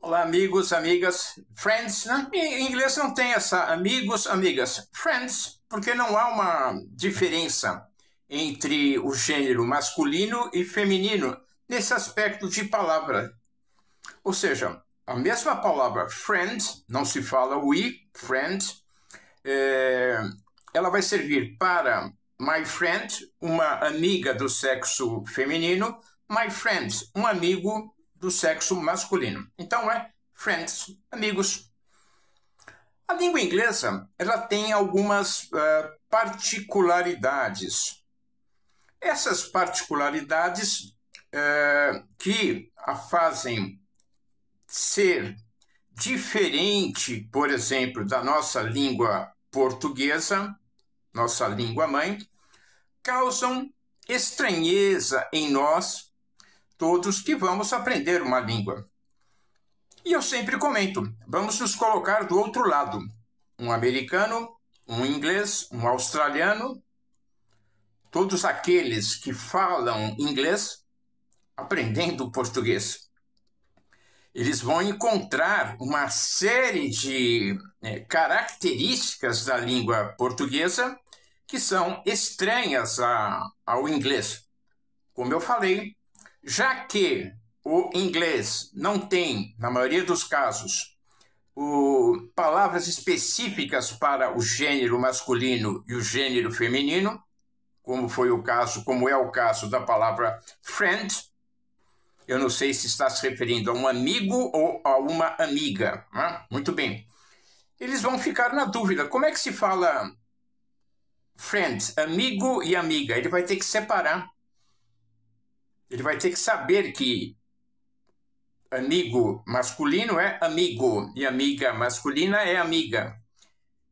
Olá, amigos, amigas, friends, né? Em inglês não tem essa amigos, amigas, friends, porque não há uma diferença entre o gênero masculino e feminino nesse aspecto de palavra. Ou seja, a mesma palavra friend, não se fala we, friend, ela vai servir para my friend, uma amiga do sexo feminino, my friend, um amigo do sexo masculino. Então é friends, amigos. A língua inglesa, ela tem algumas particularidades. Essas particularidades que a fazem ser diferente, por exemplo, da nossa língua portuguesa, nossa língua mãe, causam estranheza em nós, todos que vamos aprender uma língua. E eu sempre comento, vamos nos colocar do outro lado. Um americano, um inglês, um australiano, todos aqueles que falam inglês, aprendendo português. Eles vão encontrar uma série de características da língua portuguesa que são estranhas ao inglês. Como eu falei, já que o inglês não tem, na maioria dos casos, palavras específicas para o gênero masculino e o gênero feminino, como é o caso da palavra friend. Eu não sei se está se referindo a um amigo ou a uma amiga. Né? Muito bem. Eles vão ficar na dúvida. Como é que se fala friend, amigo e amiga? Ele vai ter que separar. Ele vai ter que saber que amigo masculino é amigo e amiga masculina é amiga.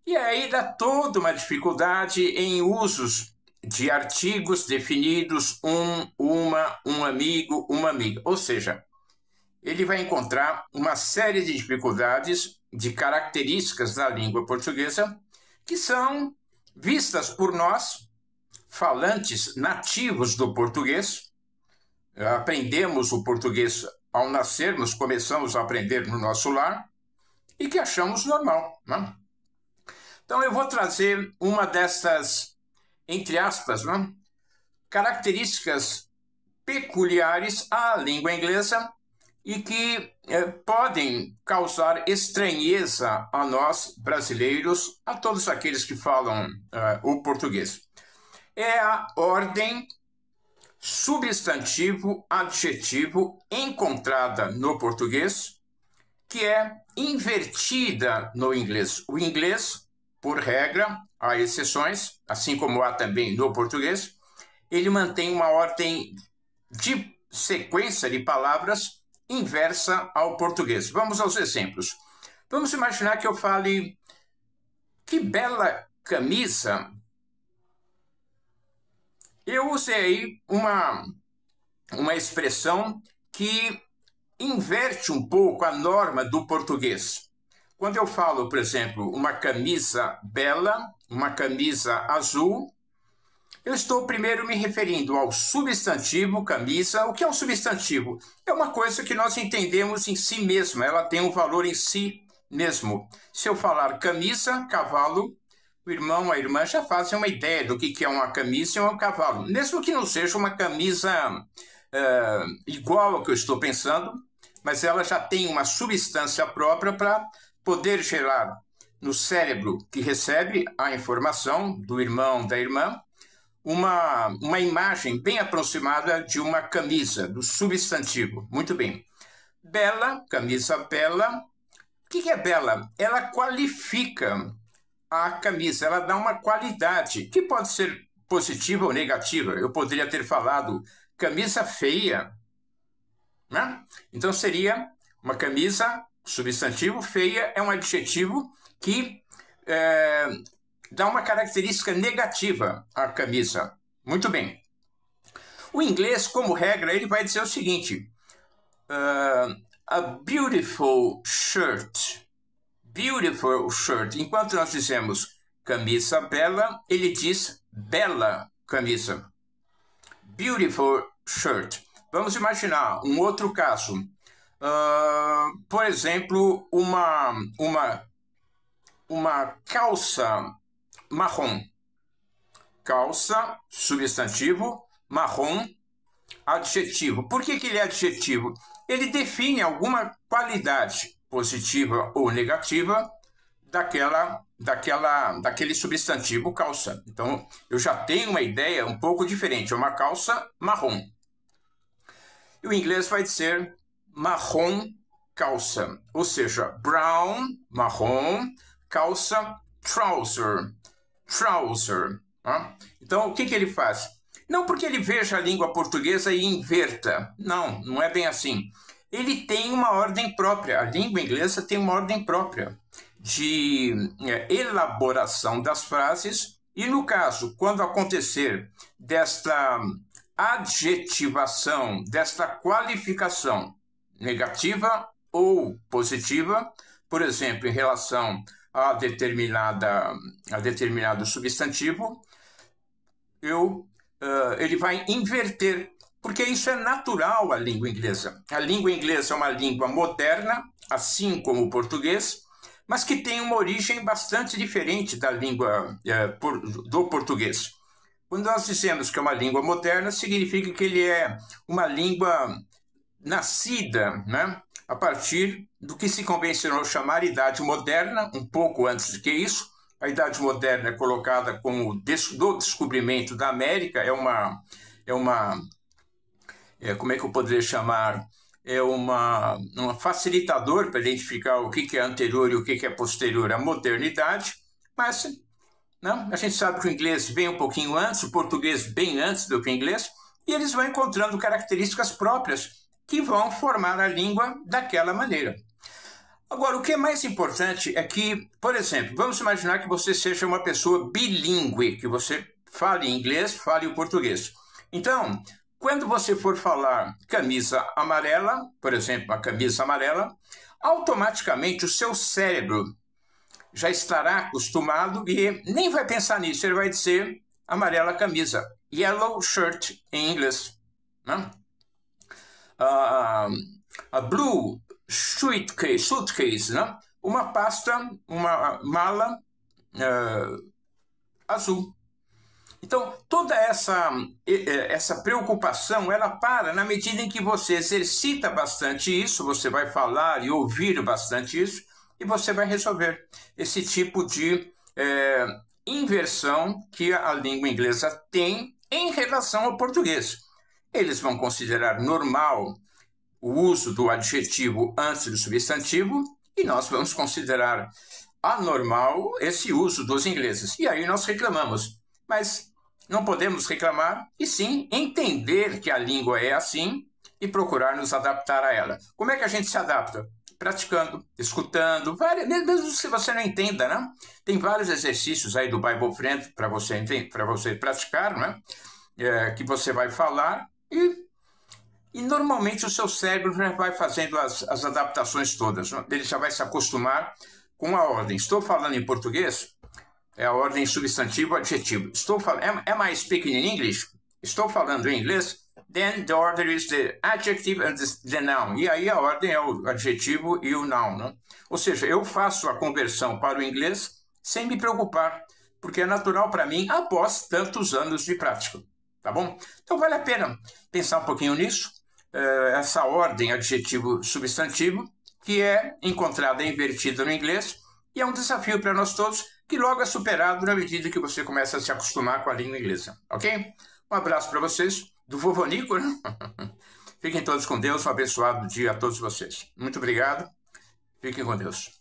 E aí dá toda uma dificuldade em usos de artigos definidos um amigo, uma amiga. Ou seja, ele vai encontrar uma série de dificuldades, de características da língua portuguesa que são vistas por nós, falantes nativos do português. Aprendemos o português ao nascermos, começamos a aprender no nosso lar e que achamos normal. Né? Então eu vou trazer uma dessas, entre aspas, né, características peculiares à língua inglesa e que podem causar estranheza a nós brasileiros, a todos aqueles que falam o português. É a ordem substantivo, adjetivo encontrada no português, que é invertida no inglês. O inglês, por regra, há exceções, assim como há também no português, ele mantém uma ordem de sequência de palavras inversa ao português. Vamos aos exemplos. Vamos imaginar que eu fale: que bela camisa. Eu usei uma expressão que inverte um pouco a norma do português. Quando eu falo, por exemplo, uma camisa bela, uma camisa azul, eu estou primeiro me referindo ao substantivo camisa. O que é um substantivo? É uma coisa que nós entendemos em si mesma, ela tem um valor em si mesmo. Se eu falar camisa, cavalo, o irmão, a irmã já fazem uma ideia do que é uma camisa e um cavalo. Mesmo que não seja uma camisa igual ao que eu estou pensando, mas ela já tem uma substância própria para poder gerar no cérebro que recebe a informação do irmão, da irmã, uma imagem bem aproximada de uma camisa, do substantivo. Muito bem. Bela, camisa bela. O que é bela? Ela qualifica a camisa, ela dá uma qualidade, que pode ser positiva ou negativa. Eu poderia ter falado camisa feia, né? Então seria uma camisa, substantivo, feia é um adjetivo que dá uma característica negativa à camisa. Muito bem. O inglês, como regra, ele vai dizer o seguinte: a beautiful shirt. Beautiful shirt. Enquanto nós dizemos camisa bela, ele diz bela camisa. Beautiful shirt. Vamos imaginar um outro caso. Por exemplo, uma calça marrom. Calça, substantivo, marrom, adjetivo. Por que ele é adjetivo? Ele define alguma qualidade positiva ou negativa daquele substantivo calça. Então, eu já tenho uma ideia um pouco diferente. É uma calça marrom. E o inglês vai dizer marrom calça. Ou seja, brown, marrom, calça, trouser. Trouser. Tá? Então, o que ele faz? Não porque ele veja a língua portuguesa e inverta. Não, não é bem assim. Ele tem uma ordem própria. A língua inglesa tem uma ordem própria de elaboração das frases. E, no caso, quando acontecer desta adjetivação, desta qualificação negativa ou positiva, por exemplo, em relação a determinado substantivo, ele vai inverter, porque isso é natural à língua inglesa. A língua inglesa é uma língua moderna, assim como o português, mas que tem uma origem bastante diferente da língua do português. Quando nós dizemos que é uma língua moderna, significa que ele é uma língua nascida, né, a partir do que se convencionou chamar Idade Moderna, um pouco antes do que isso. A Idade Moderna é colocada como do descobrimento da América, como é que eu poderia chamar? É um facilitador para identificar o que é anterior e o que é posterior à modernidade, mas não, a gente sabe que o inglês vem um pouquinho antes, o português bem antes do que o inglês, e eles vão encontrando características próprias que vão formar a língua daquela maneira. Agora, o que é mais importante é que, por exemplo, vamos imaginar que você seja uma pessoa bilíngue, que você fale inglês, fale o português. Então, quando você for falar camisa amarela, por exemplo, a camisa amarela, automaticamente o seu cérebro já estará acostumado e nem vai pensar nisso, ele vai dizer amarela camisa, yellow shirt em inglês. Né? A blue suitcase, né? Uma pasta, uma mala azul. Então, toda essa preocupação, ela para na medida em que você exercita bastante isso, você vai falar e ouvir bastante isso, e você vai resolver esse tipo de inversão que a língua inglesa tem em relação ao português. Eles vão considerar normal o uso do adjetivo antes do substantivo, e nós vamos considerar anormal esse uso dos ingleses. E aí nós reclamamos. Mas não podemos reclamar, e sim entender que a língua é assim e procurar nos adaptar a ela. Como é que a gente se adapta? Praticando, escutando, mesmo se você não entenda, né? Tem vários exercícios aí do Bible Friend para você praticar, né? Que você vai falar e normalmente o seu cérebro já vai fazendo as adaptações todas. Né? Ele já vai se acostumar com a ordem. Estou falando em português, é a ordem substantivo adjetivo. Am I speaking in English? Estou falando em inglês? Then the order is the adjective and the noun. E aí a ordem é o adjetivo e o noun. Né? Ou seja, eu faço a conversão para o inglês sem me preocupar, porque é natural para mim após tantos anos de prática. Tá bom? Então vale a pena pensar um pouquinho nisso. Essa ordem adjetivo-substantivo, que é encontrada invertida no inglês, e é um desafio para nós todos, que logo é superado na medida que você começa a se acostumar com a língua inglesa. Ok? Um abraço para vocês, do vovô Nico, né? Fiquem todos com Deus, um abençoado dia a todos vocês. Muito obrigado, fiquem com Deus.